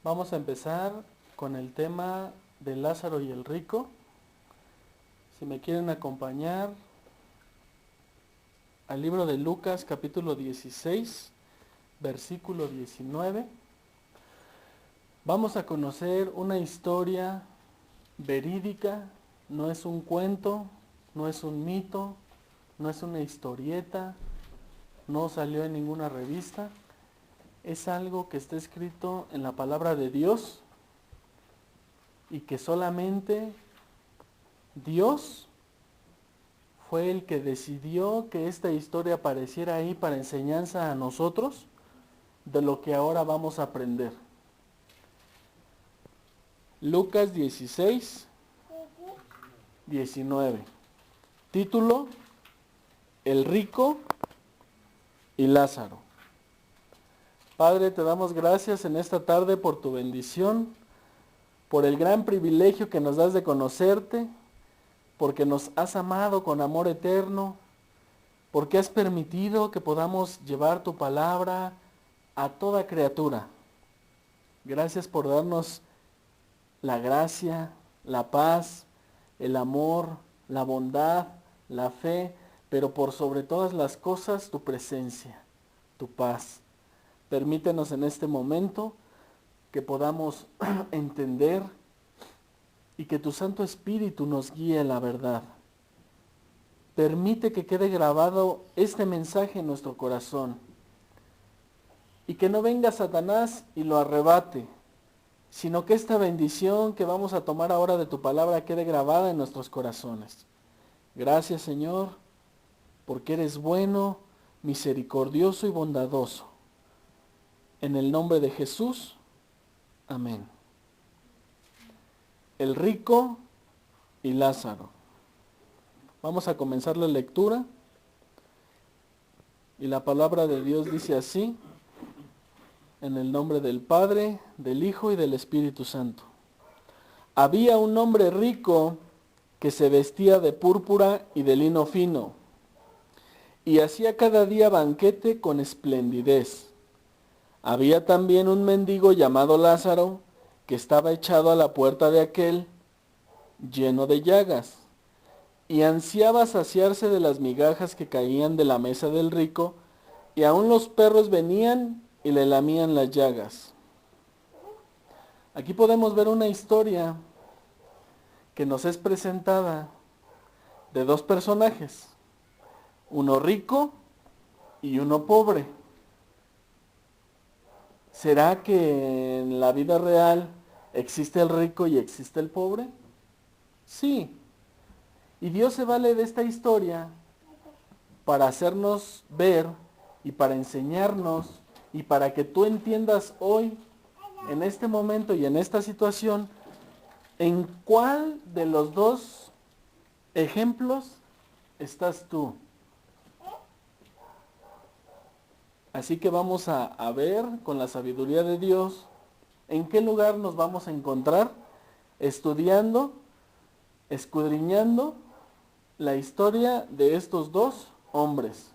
Vamos a empezar con el tema de Lázaro y el rico. Si me quieren acompañar al libro de Lucas, capítulo 16, versículo 19. Vamos a conocer una historia verídica, no es un cuento, no es un mito, no es una historieta, no salió en ninguna revista. Es algo que está escrito en la palabra de Dios y que solamente Dios fue el que decidió que esta historia apareciera ahí para enseñanza a nosotros de lo que ahora vamos a aprender. Lucas 16, 19. Título: El rico y Lázaro. Padre, te damos gracias en esta tarde por tu bendición, por el gran privilegio que nos das de conocerte, porque nos has amado con amor eterno, porque has permitido que podamos llevar tu palabra a toda criatura. Gracias por darnos la gracia, la paz, el amor, la bondad, la fe, pero por sobre todas las cosas tu presencia, tu paz. Permítenos en este momento que podamos entender y que tu Santo Espíritu nos guíe a la verdad. Permite que quede grabado este mensaje en nuestro corazón y que no venga Satanás y lo arrebate, sino que esta bendición que vamos a tomar ahora de tu palabra quede grabada en nuestros corazones. Gracias, Señor, porque eres bueno, misericordioso y bondadoso. En el nombre de Jesús, amén. El rico y Lázaro. Vamos a comenzar la lectura y la palabra de Dios dice así: en el nombre del Padre, del Hijo y del Espíritu Santo. Había un hombre rico que se vestía de púrpura y de lino fino, y hacía cada día banquete con esplendidez. Había también un mendigo llamado Lázaro, que estaba echado a la puerta de aquel, lleno de llagas, y ansiaba saciarse de las migajas que caían de la mesa del rico, y aun los perros venían y le lamían las llagas. Aquí podemos ver una historia que nos es presentada de dos personajes, uno rico y uno pobre. ¿Será que en la vida real existe el rico y existe el pobre? Sí. Y Dios se vale de esta historia para hacernos ver y para enseñarnos y para que tú entiendas hoy, en este momento y en esta situación, en cuál de los dos ejemplos estás tú. Así que vamos a ver con la sabiduría de Dios en qué lugar nos vamos a encontrar estudiando, escudriñando la historia de estos dos hombres.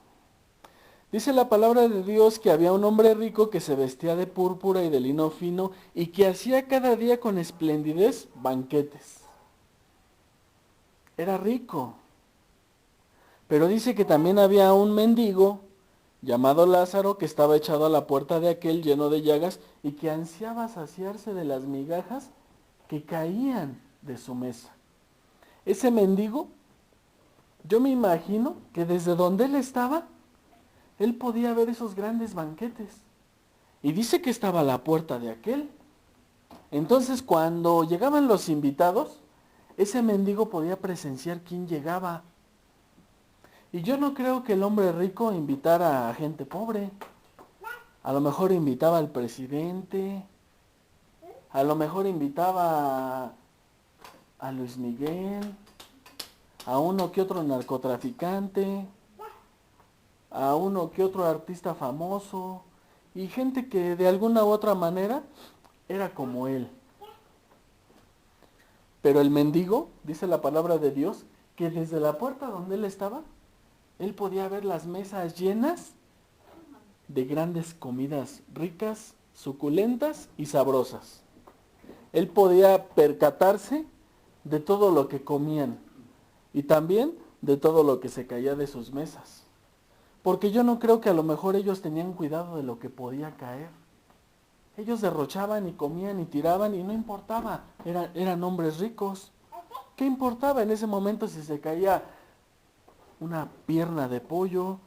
Dice la palabra de Dios que había un hombre rico que se vestía de púrpura y de lino fino y que hacía cada día con esplendidez banquetes. Era rico. Pero dice que también había un mendigo llamado Lázaro, que estaba echado a la puerta de aquel lleno de llagas y que ansiaba saciarse de las migajas que caían de su mesa. Ese mendigo, yo me imagino que desde donde él estaba, él podía ver esos grandes banquetes. Y dice que estaba a la puerta de aquel. Entonces, cuando llegaban los invitados, ese mendigo podía presenciar quién llegaba. Y yo no creo que el hombre rico invitara a gente pobre. A lo mejor invitaba al presidente, a lo mejor invitaba a Luis Miguel, a uno que otro narcotraficante, a uno que otro artista famoso, y gente que de alguna u otra manera era como él. Pero el mendigo, dice la palabra de Dios, que desde la puerta donde él estaba, él podía ver las mesas llenas de grandes comidas ricas, suculentas y sabrosas. Él podía percatarse de todo lo que comían y también de todo lo que se caía de sus mesas. Porque yo no creo que a lo mejor ellos tenían cuidado de lo que podía caer. Ellos derrochaban y comían y tiraban y no importaba, eran hombres ricos. ¿Qué importaba en ese momento si se caía una pierna de pollo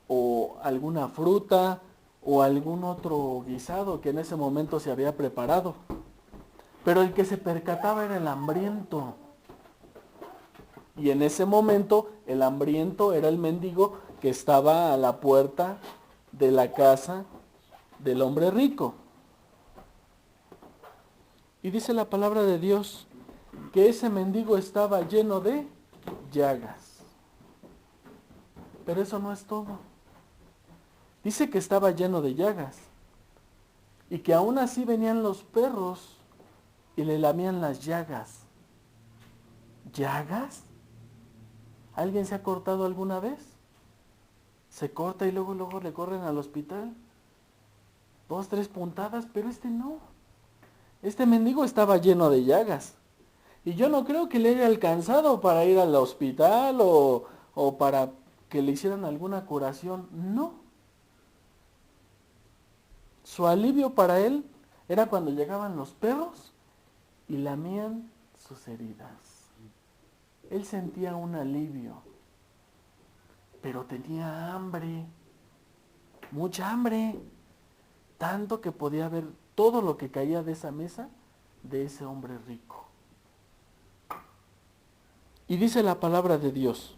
o alguna fruta o algún otro guisado que en ese momento se había preparado? Pero el que se percataba era el hambriento. Y en ese momento el hambriento era el mendigo que estaba a la puerta de la casa del hombre rico. Y dice la palabra de Dios que ese mendigo estaba lleno de llagas. Pero eso no es todo. Dice que estaba lleno de llagas y que aún así venían los perros y le lamían las llagas. ¿Llagas? ¿Alguien se ha cortado alguna vez? Se corta y luego le corren al hospital. 2, 3 puntadas, pero este no. Este mendigo estaba lleno de llagas. Y yo no creo que le haya alcanzado para ir al hospital o para que le hicieran alguna curación. No. Su alivio para él era cuando llegaban los perros y lamían sus heridas. Él sentía un alivio, pero tenía hambre, mucha hambre, tanto que podía ver todo lo que caía de esa mesa de ese hombre rico. Y dice la palabra de Dios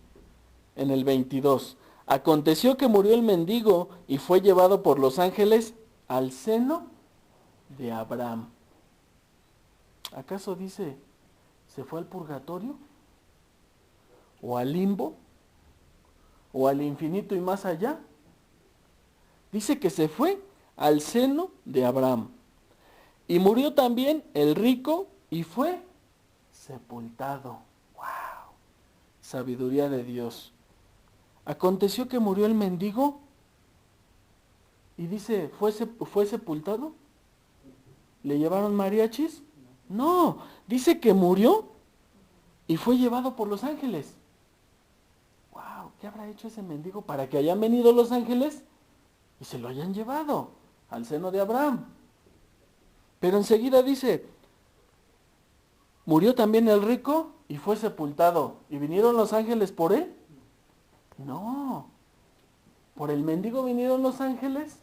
en el 22, aconteció que murió el mendigo y fue llevado por los ángeles al seno de Abraham. ¿Acaso dice, se fue al purgatorio? ¿O al limbo? ¿O al infinito y más allá? Dice que se fue al seno de Abraham. Y murió también el rico y fue sepultado. ¡Wow! Sabiduría de Dios. Aconteció que murió el mendigo y dice, ¿fue sepultado? ¿Le llevaron mariachis? No, dice que murió y fue llevado por los ángeles. ¡Wow! ¿Qué habrá hecho ese mendigo para que hayan venido los ángeles y se lo hayan llevado al seno de Abraham? Pero enseguida dice, murió también el rico y fue sepultado. ¿Y vinieron los ángeles por él? No. Por el mendigo vinieron los ángeles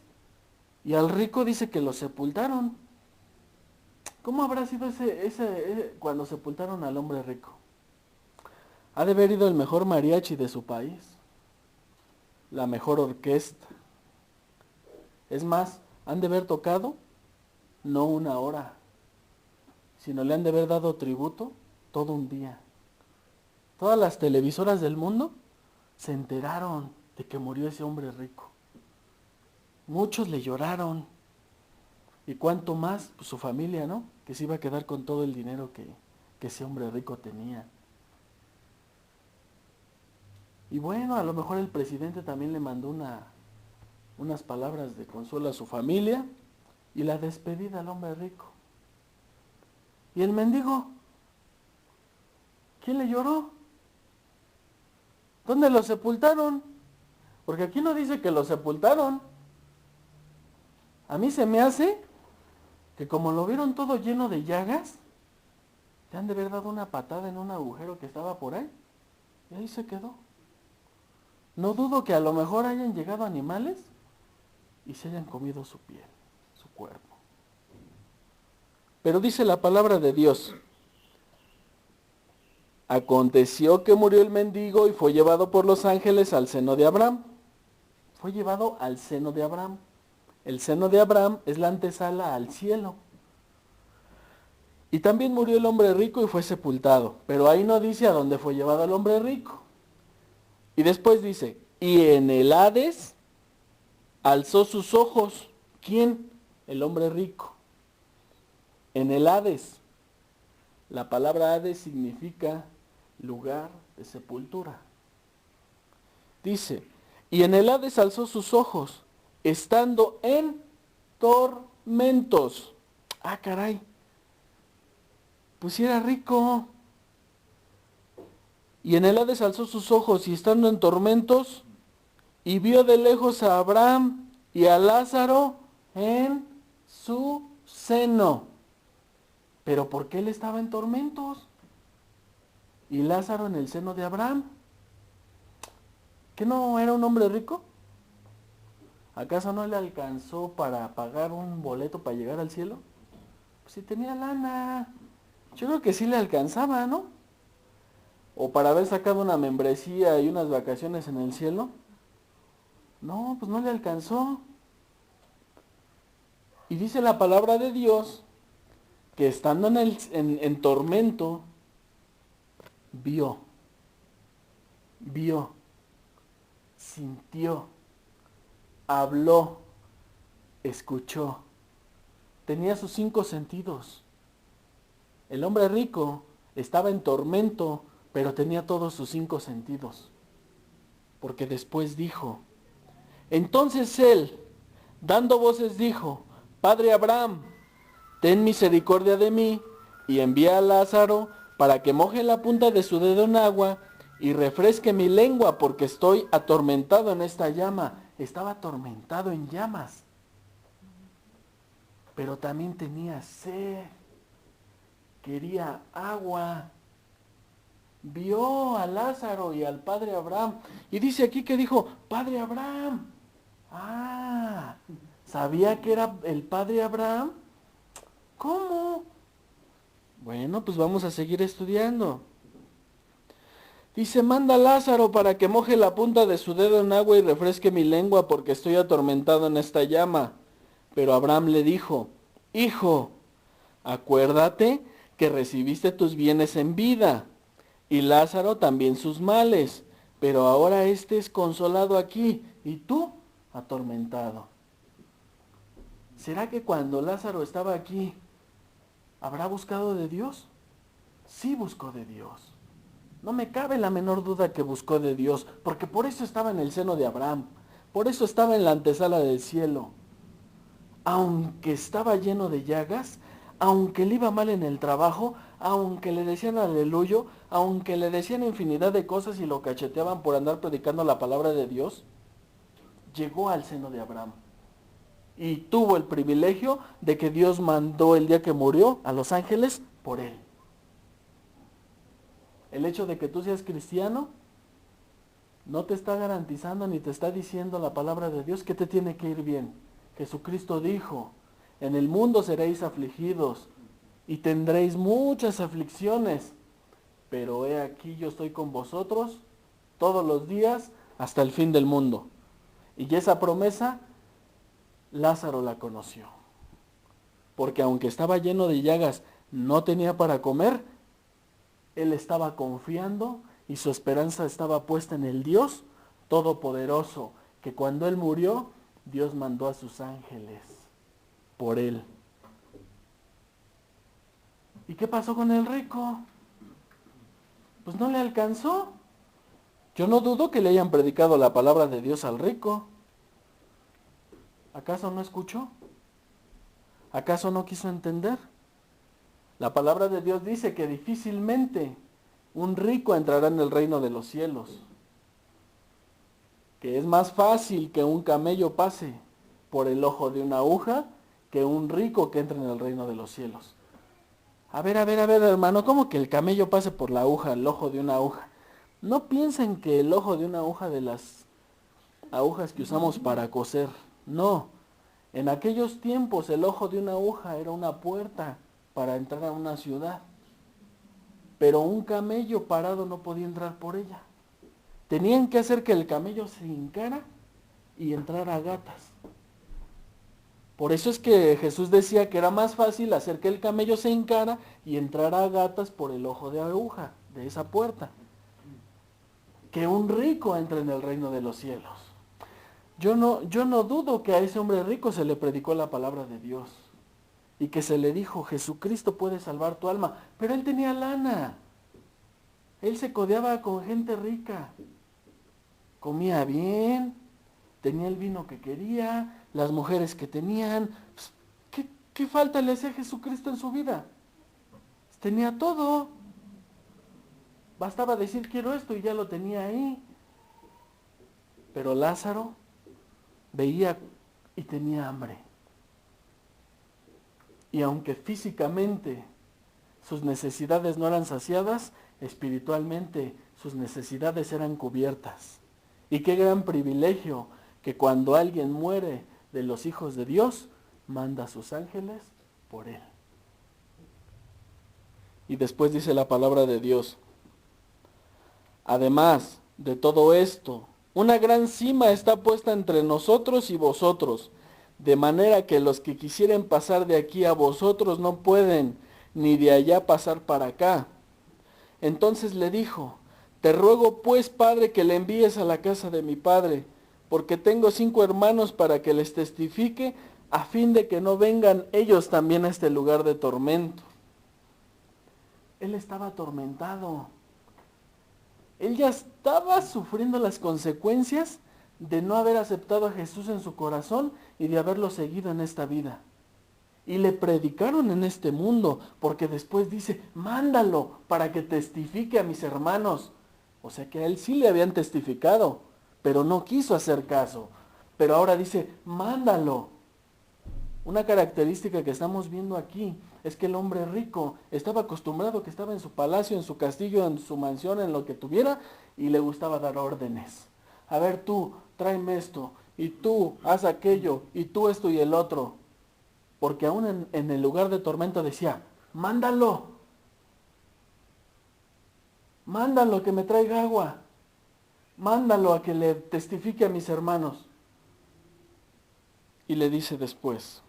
y al rico dice que lo sepultaron. ¿Cómo habrá sido ese cuando sepultaron al hombre rico? Ha de haber ido el mejor mariachi de su país, la mejor orquesta. Es más, han de haber tocado no 1 hora, sino le han de haber dado tributo todo un día. Todas las televisoras del mundo se enteraron de que murió ese hombre rico. Muchos le lloraron. Y cuánto más pues, su familia, ¿no? Que se iba a quedar con todo el dinero que ese hombre rico tenía. Y bueno, a lo mejor el presidente también le mandó unas palabras de consuelo a su familia y la despedida al hombre rico. ¿Y el mendigo? ¿Quién le lloró? ¿Dónde lo sepultaron? Porque aquí no dice que lo sepultaron. A mí se me hace que como lo vieron todo lleno de llagas, le han de haber dado una patada en un agujero que estaba por ahí y ahí se quedó. No dudo que a lo mejor hayan llegado animales y se hayan comido su piel, su cuerpo. Pero dice la palabra de Dios, aconteció que murió el mendigo y fue llevado por los ángeles al seno de Abraham. Fue llevado al seno de Abraham. El seno de Abraham es la antesala al cielo. Y también murió el hombre rico y fue sepultado. Pero ahí no dice a dónde fue llevado el hombre rico. Y después dice, y en el Hades alzó sus ojos. ¿Quién? El hombre rico. En el Hades. La palabra Hades significa lugar de sepultura. Dice, y en el Hades alzó sus ojos, estando en tormento. tormentos. Ah, caray. Pues sí era rico. Y en el Hades alzó sus ojos y estando en tormentos, y vio de lejos a Abraham y a Lázaro en su seno. Pero ¿por qué él estaba en tormentos? Y Lázaro en el seno de Abraham. ¿Qué no era un hombre rico? ¿Acaso no le alcanzó para pagar un boleto para llegar al cielo? Pues si tenía lana. Yo creo que sí le alcanzaba, ¿no? O para haber sacado una membresía y unas vacaciones en el cielo. No, pues no le alcanzó. Y dice la palabra de Dios que estando en tormento, vio, sintió, habló, escuchó. Tenía sus 5 sentidos. El hombre rico estaba en tormento, pero tenía todos sus 5 sentidos. Porque después dijo, entonces él, dando voces, dijo, Padre Abraham, ten misericordia de mí y envía a Lázaro para que moje la punta de su dedo en agua y refresque mi lengua porque estoy atormentado en esta llama. Estaba atormentado en llamas, pero también tenía sed, quería agua. Vio a Lázaro y al padre Abraham y dice aquí que dijo, Padre Abraham. Ah, ¿sabía que era el padre Abraham? ¿Cómo? Bueno, pues vamos a seguir estudiando. Dice, manda a Lázaro para que moje la punta de su dedo en agua y refresque mi lengua porque estoy atormentado en esta llama. Pero Abraham le dijo, Hijo, acuérdate que recibiste tus bienes en vida y Lázaro también sus males, pero ahora éste es consolado aquí y tú atormentado. ¿Será que cuando Lázaro estaba aquí, habrá buscado de Dios? Sí buscó de Dios. No me cabe la menor duda que buscó de Dios, porque por eso estaba en el seno de Abraham, por eso estaba en la antesala del cielo. Aunque estaba lleno de llagas, aunque le iba mal en el trabajo, aunque le decían aleluyo, aunque le decían infinidad de cosas y lo cacheteaban por andar predicando la palabra de Dios, llegó al seno de Abraham. Y tuvo el privilegio de que Dios mandó el día que murió a los ángeles por él. El hecho de que tú seas cristiano no te está garantizando ni te está diciendo la palabra de Dios que te tiene que ir bien. Jesucristo dijo, en el mundo seréis afligidos y tendréis muchas aflicciones, pero he aquí yo estoy con vosotros todos los días hasta el fin del mundo. Y esa promesa Lázaro la conoció, porque aunque estaba lleno de llagas, no tenía para comer, él estaba confiando y su esperanza estaba puesta en el Dios Todopoderoso, que cuando él murió, Dios mandó a sus ángeles por él. ¿Y qué pasó con el rico? Pues no le alcanzó. Yo no dudo que le hayan predicado la palabra de Dios al rico. ¿Acaso no escuchó? ¿Acaso no quiso entender? La palabra de Dios dice que difícilmente un rico entrará en el reino de los cielos. Que es más fácil que un camello pase por el ojo de una aguja que un rico que entre en el reino de los cielos. A ver, hermano, ¿cómo que el camello pase por la aguja, el ojo de una aguja? No piensen que el ojo de una aguja de las agujas que usamos para coser. No. En aquellos tiempos el ojo de una aguja era una puerta para entrar a una ciudad. Pero un camello parado no podía entrar por ella. Tenían que hacer que el camello se hincara y entrara a gatas. Por eso es que Jesús decía que era más fácil hacer que el camello se hincara y entrara a gatas por el ojo de aguja de esa puerta, que un rico entre en el reino de los cielos. Yo no dudo que a ese hombre rico se le predicó la palabra de Dios y que se le dijo, Jesucristo puede salvar tu alma, pero él tenía lana. Él se codeaba con gente rica, comía bien, tenía el vino que quería, las mujeres que tenían. Pues, ¿Qué falta le hacía Jesucristo en su vida? Tenía todo. Bastaba decir quiero esto y ya lo tenía ahí. Pero Lázaro veía y tenía hambre. Y aunque físicamente sus necesidades no eran saciadas, espiritualmente sus necesidades eran cubiertas. Y qué gran privilegio que cuando alguien muere de los hijos de Dios, manda a sus ángeles por él. Y después dice la palabra de Dios: además de todo esto, una gran cima está puesta entre nosotros y vosotros, de manera que los que quisieren pasar de aquí a vosotros no pueden, ni de allá pasar para acá. Entonces le dijo: te ruego pues, Padre, que le envíes a la casa de mi padre, porque tengo 5 hermanos para que les testifique, a fin de que no vengan ellos también a este lugar de tormento. Él estaba atormentado. Él ya estaba sufriendo las consecuencias de no haber aceptado a Jesús en su corazón y de haberlo seguido en esta vida. Y le predicaron en este mundo, porque después dice: mándalo para que testifique a mis hermanos. O sea que a él sí le habían testificado, pero no quiso hacer caso. Pero ahora dice: mándalo. Una característica que estamos viendo aquí es que el hombre rico estaba acostumbrado, que estaba en su palacio, en su castillo, en su mansión, en lo que tuviera, y le gustaba dar órdenes. A ver, tú, tráeme esto, y tú, haz aquello, y tú esto y el otro. Porque aún en el lugar de tormento decía: mándalo, mándalo que me traiga agua, mándalo a que le testifique a mis hermanos. Y le dice después: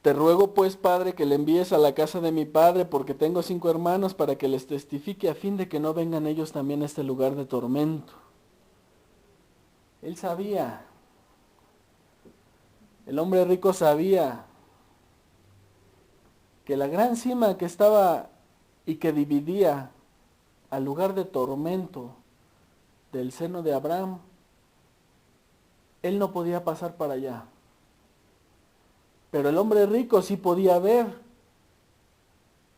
te ruego pues, Padre, que le envíes a la casa de mi padre, porque tengo 5 hermanos, para que les testifique, a fin de que no vengan ellos también a este lugar de tormento. Él sabía, el hombre rico sabía que la gran cima que estaba y que dividía al lugar de tormento del seno de Abraham, él no podía pasar para allá. Pero el hombre rico sí podía ver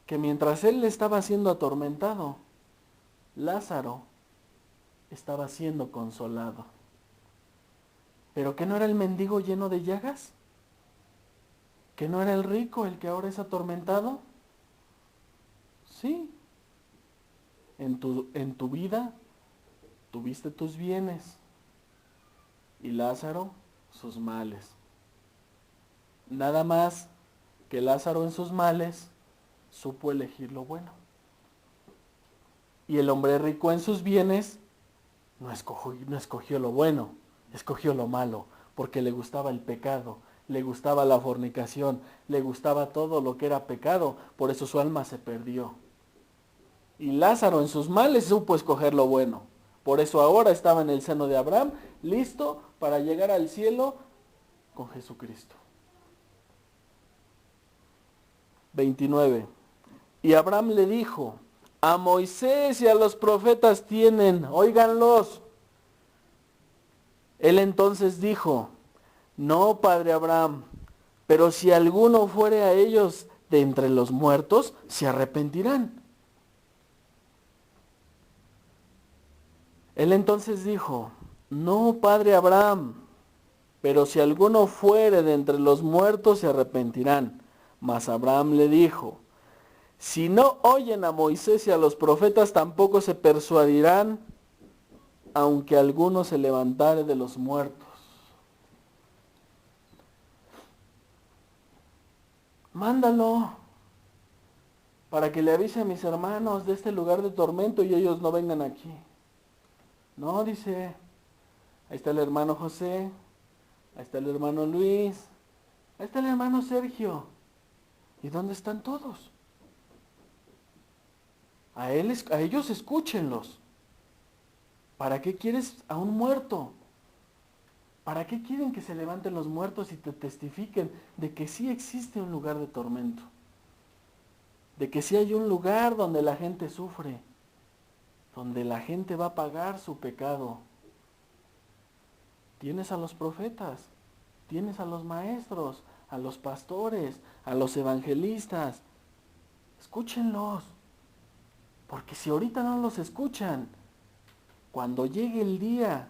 que mientras él estaba siendo atormentado, Lázaro estaba siendo consolado. ¿Pero qué no era el mendigo lleno de llagas? ¿Que no era el rico el que ahora es atormentado? Sí. En tu vida tuviste tus bienes y Lázaro sus males. Nada más que Lázaro en sus males supo elegir lo bueno. Y el hombre rico en sus bienes no escogió lo bueno, escogió lo malo, porque le gustaba el pecado, le gustaba la fornicación, le gustaba todo lo que era pecado, por eso su alma se perdió. Y Lázaro en sus males supo escoger lo bueno, por eso ahora estaba en el seno de Abraham, listo para llegar al cielo con Jesucristo. 29. Y Abraham le dijo: a Moisés y a los profetas tienen, óiganlos. Él entonces dijo: no, padre Abraham, pero si alguno fuere a ellos de entre los muertos, se arrepentirán. Él entonces dijo: no, padre Abraham, pero si alguno fuere de entre los muertos, se arrepentirán. Mas Abraham le dijo: si no oyen a Moisés y a los profetas, tampoco se persuadirán, aunque alguno se levantare de los muertos. Mándalo para que le avise a mis hermanos de este lugar de tormento y ellos no vengan aquí. No, dice, ahí está el hermano José, ahí está el hermano Luis, ahí está el hermano Sergio. ¿Y dónde están todos? A ellos escúchenlos. ¿Para qué quieres a un muerto? ¿Para qué quieren que se levanten los muertos y te testifiquen de que sí existe un lugar de tormento? De que sí hay un lugar donde la gente sufre, donde la gente va a pagar su pecado. Tienes a los profetas, tienes a los maestros, a los pastores, a los evangelistas. Escúchenlos, porque si ahorita no los escuchan, cuando llegue el día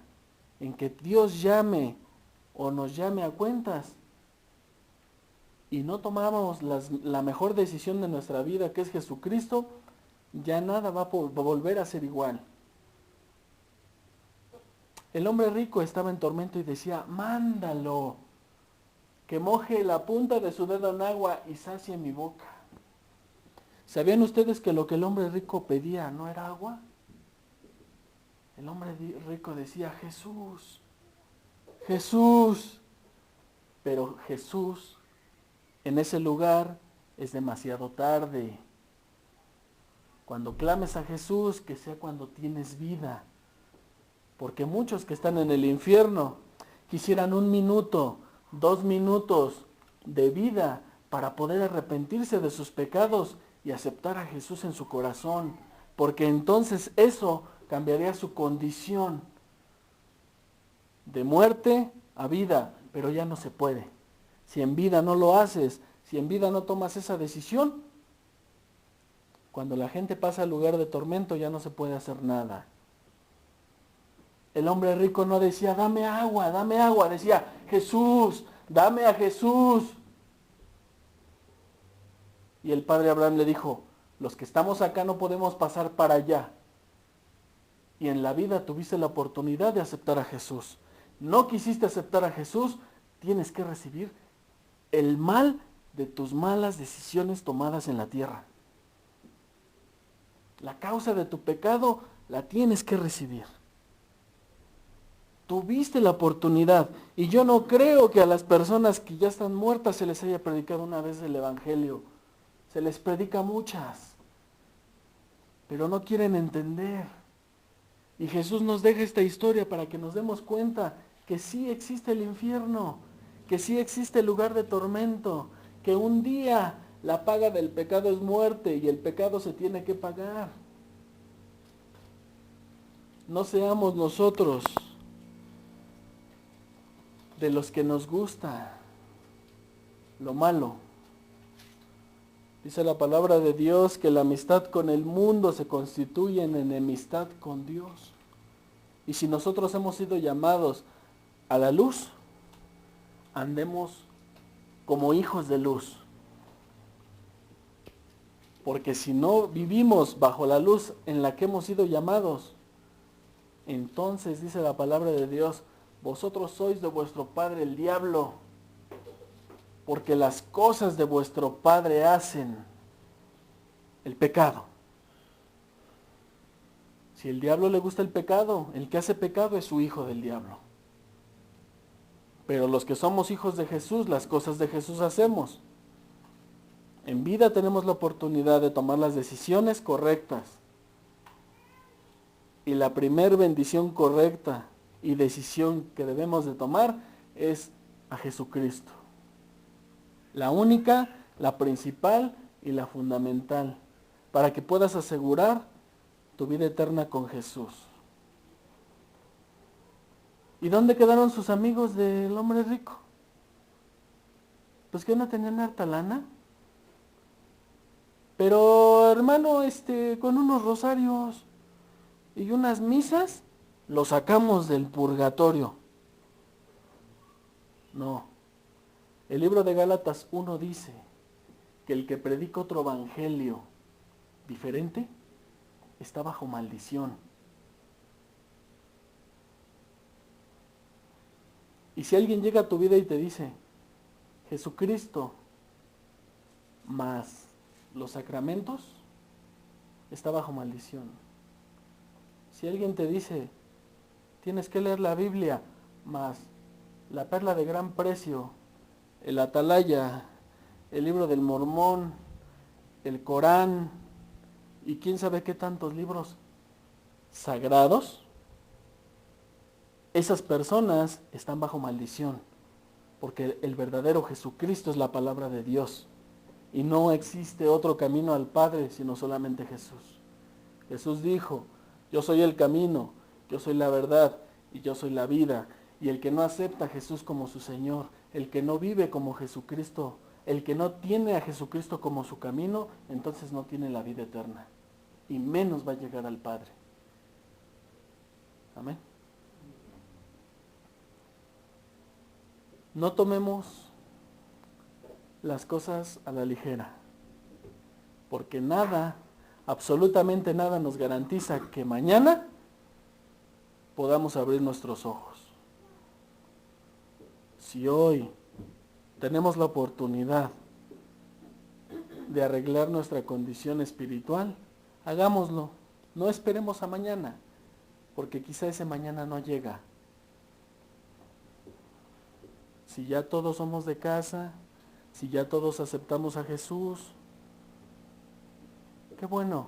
en que Dios llame o nos llame a cuentas y no tomamos la mejor decisión de nuestra vida, que es Jesucristo, ya nada va a volver a ser igual. El hombre rico estaba en tormento y decía, mándalo, que moje la punta de su dedo en agua y sacie mi boca. ¿Sabían ustedes que lo que el hombre rico pedía no era agua? El hombre rico decía, Jesús, Jesús. Pero Jesús, en ese lugar, es demasiado tarde. Cuando clames a Jesús, que sea cuando tienes vida. Porque muchos que están en el infierno quisieran 1 minuto, 2 minutos de vida para poder arrepentirse de sus pecados y aceptar a Jesús en su corazón. Porque entonces eso cambiaría su condición de muerte a vida, pero ya no se puede. Si en vida no lo haces, si en vida no tomas esa decisión, cuando la gente pasa al lugar de tormento ya no se puede hacer nada. El hombre rico no decía, dame agua, decía, Jesús, dame a Jesús. Y el padre Abraham le dijo, los que estamos acá no podemos pasar para allá. Y en la vida tuviste la oportunidad de aceptar a Jesús. No quisiste aceptar a Jesús, tienes que recibir el mal de tus malas decisiones tomadas en la tierra. La causa de tu pecado la tienes que recibir. Tuviste la oportunidad. Y yo no creo que a las personas que ya están muertas se les haya predicado una vez el Evangelio. Se les predica muchas. Pero no quieren entender. Y Jesús nos deja esta historia para que nos demos cuenta que sí existe el infierno, que sí existe el lugar de tormento, que un día la paga del pecado es muerte y el pecado se tiene que pagar. No seamos nosotros de los que nos gusta lo malo. Dice la palabra de Dios que la amistad con el mundo se constituye en enemistad con Dios. Y si nosotros hemos sido llamados a la luz, andemos como hijos de luz. Porque si no vivimos bajo la luz en la que hemos sido llamados, entonces dice la palabra de Dios, vosotros sois de vuestro padre el diablo, porque las cosas de vuestro padre hacen el pecado. Si el diablo le gusta el pecado, el que hace pecado es su hijo del diablo. Pero los que somos hijos de Jesús, las cosas de Jesús hacemos. En vida tenemos la oportunidad de tomar las decisiones correctas. Y la primer bendición correcta y decisión que debemos de tomar es a Jesucristo. La única, la principal y la fundamental, para que puedas asegurar tu vida eterna con Jesús. ¿Y dónde quedaron sus amigos del hombre rico? Pues que no tenían harta lana. Pero hermano, con unos rosarios y unas misas, lo sacamos del purgatorio. No. El libro de Gálatas 1 dice que el que predica otro evangelio diferente está bajo maldición. Y si alguien llega a tu vida y te dice, Jesucristo más los sacramentos, está bajo maldición. Si alguien te dice, tienes que leer la Biblia más la perla de gran precio, el Atalaya, el libro del Mormón, el Corán y quién sabe qué tantos libros sagrados, esas personas están bajo maldición, porque el verdadero Jesucristo es la palabra de Dios y no existe otro camino al Padre sino solamente Jesús. Jesús dijo, yo soy el camino, yo soy la verdad y yo soy la vida. Y el que no acepta a Jesús como su Señor, el que no vive como Jesucristo, el que no tiene a Jesucristo como su camino, entonces no tiene la vida eterna. Y menos va a llegar al Padre. Amén. No tomemos las cosas a la ligera, porque nada, absolutamente nada nos garantiza que mañana podamos abrir nuestros ojos. Si hoy tenemos la oportunidad de arreglar nuestra condición espiritual, hagámoslo. No esperemos a mañana, porque quizá ese mañana no llega. Si ya todos somos de casa, si ya todos aceptamos a Jesús, qué bueno,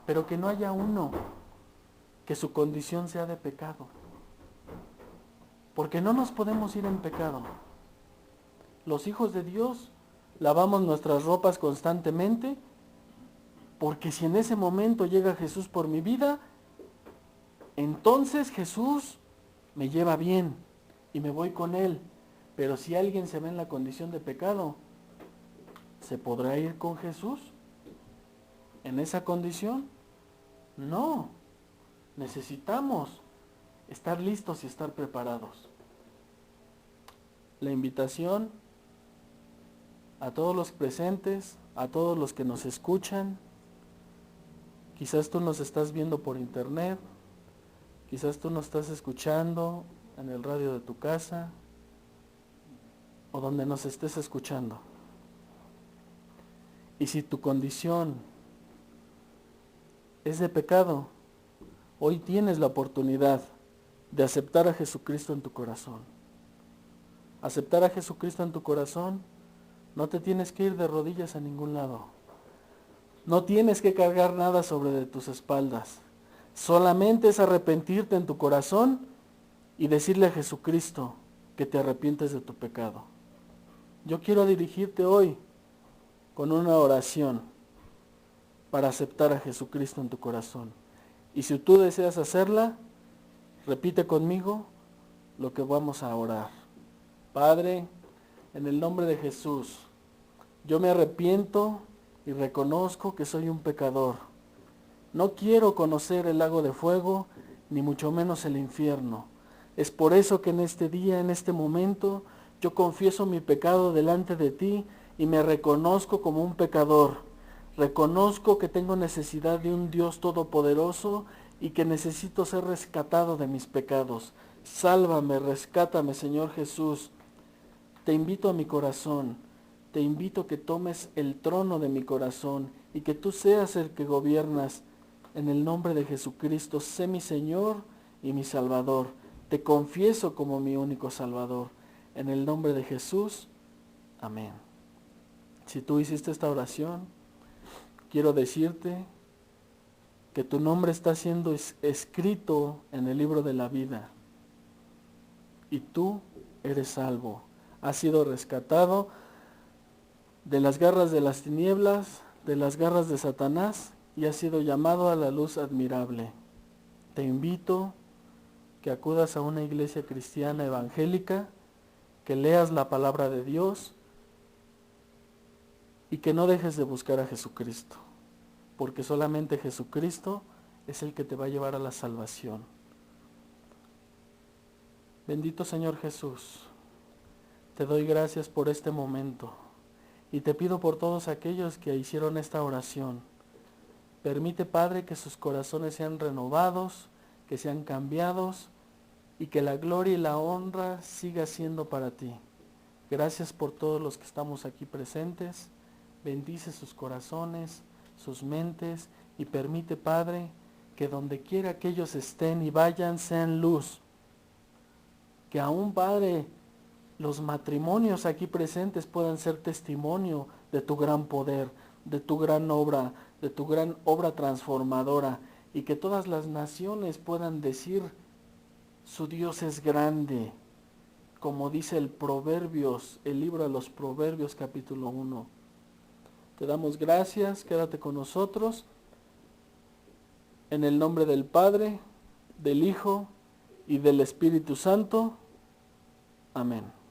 pero que no haya uno que su condición sea de pecado, porque no nos podemos ir en pecado. Los hijos de Dios lavamos nuestras ropas constantemente, porque si en ese momento llega Jesús por mi vida, entonces Jesús me lleva bien y me voy con Él. Pero si alguien se ve en la condición de pecado, ¿se podrá ir con Jesús en esa condición? No. Necesitamos estar listos y estar preparados. La invitación a todos los presentes, a todos los que nos escuchan. Quizás tú nos estás viendo por internet, quizás tú nos estás escuchando en el radio de tu casa o donde nos estés escuchando. Y si tu condición es de pecado, hoy tienes la oportunidad de aceptar a Jesucristo en tu corazón. Aceptar a Jesucristo en tu corazón, no te tienes que ir de rodillas a ningún lado. No tienes que cargar nada sobre de tus espaldas. Solamente es arrepentirte en tu corazón y decirle a Jesucristo que te arrepientes de tu pecado. Yo quiero dirigirte hoy con una oración para aceptar a Jesucristo en tu corazón. Y si tú deseas hacerla, repite conmigo lo que vamos a orar. Padre, en el nombre de Jesús, yo me arrepiento y reconozco que soy un pecador. No quiero conocer el lago de fuego, ni mucho menos el infierno. Es por eso que en este día, en este momento, yo confieso mi pecado delante de ti y me reconozco como un pecador. Reconozco que tengo necesidad de un Dios todopoderoso y que necesito ser rescatado de mis pecados. Sálvame, rescátame, Señor Jesús. Te invito a mi corazón. Te invito a que tomes el trono de mi corazón y que tú seas el que gobiernas. En el nombre de Jesucristo, sé mi Señor y mi Salvador. Te confieso como mi único Salvador. En el nombre de Jesús, amén. Si tú hiciste esta oración, quiero decirte que tu nombre está siendo escrito en el libro de la vida. Y tú eres salvo. Has sido rescatado de las garras de las tinieblas, de las garras de Satanás, y has sido llamado a la luz admirable. Te invito que acudas a una iglesia cristiana evangélica, que leas la palabra de Dios y que no dejes de buscar a Jesucristo, porque solamente Jesucristo es el que te va a llevar a la salvación. Bendito Señor Jesús, te doy gracias por este momento y te pido por todos aquellos que hicieron esta oración. Permite, Padre, que sus corazones sean renovados, que sean cambiados y que la gloria y la honra siga siendo para ti. Gracias por todos los que estamos aquí presentes. Bendice sus corazones, sus mentes y permite, Padre, que donde quiera que ellos estén y vayan sean luz. Que aún, Padre, los matrimonios aquí presentes puedan ser testimonio de tu gran poder, de tu gran obra, de tu gran obra transformadora, y que todas las naciones puedan decir, su Dios es grande, como dice el Proverbios, el libro de los Proverbios capítulo 1. Te damos gracias, quédate con nosotros, en el nombre del Padre, del Hijo y del Espíritu Santo. Amén.